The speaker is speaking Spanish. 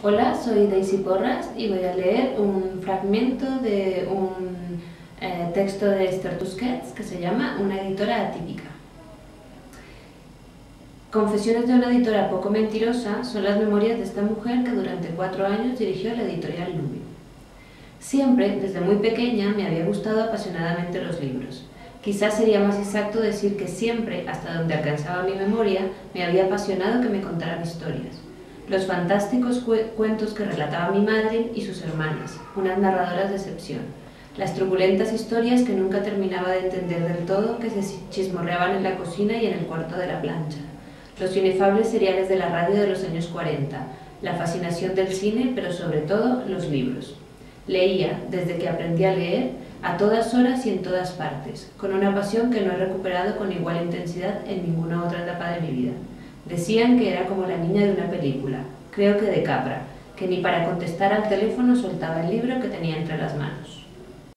Hola, soy Daisy Porras y voy a leer un fragmento de un texto de Esther Tusquets que se llama Una editora atípica. Confesiones de una editora poco mentirosa son las memorias de esta mujer que durante 4 años dirigió la editorial Lumi. Siempre, desde muy pequeña, me había gustado apasionadamente los libros. Quizás sería más exacto decir que siempre, hasta donde alcanzaba mi memoria, me había apasionado que me contaran historias. Los fantásticos cuentos que relataba mi madre y sus hermanas, unas narradoras de excepción. Las truculentas historias que nunca terminaba de entender del todo, que se chismorreaban en la cocina y en el cuarto de la plancha. Los inefables seriales de la radio de los años 40, la fascinación del cine, pero sobre todo los libros. Leía, desde que aprendí a leer, a todas horas y en todas partes, con una pasión que no he recuperado con igual intensidad en ninguna otra etapa de mi vida. Decían que era como la niña de una película, creo que de Capra, que ni para contestar al teléfono soltaba el libro que tenía entre las manos.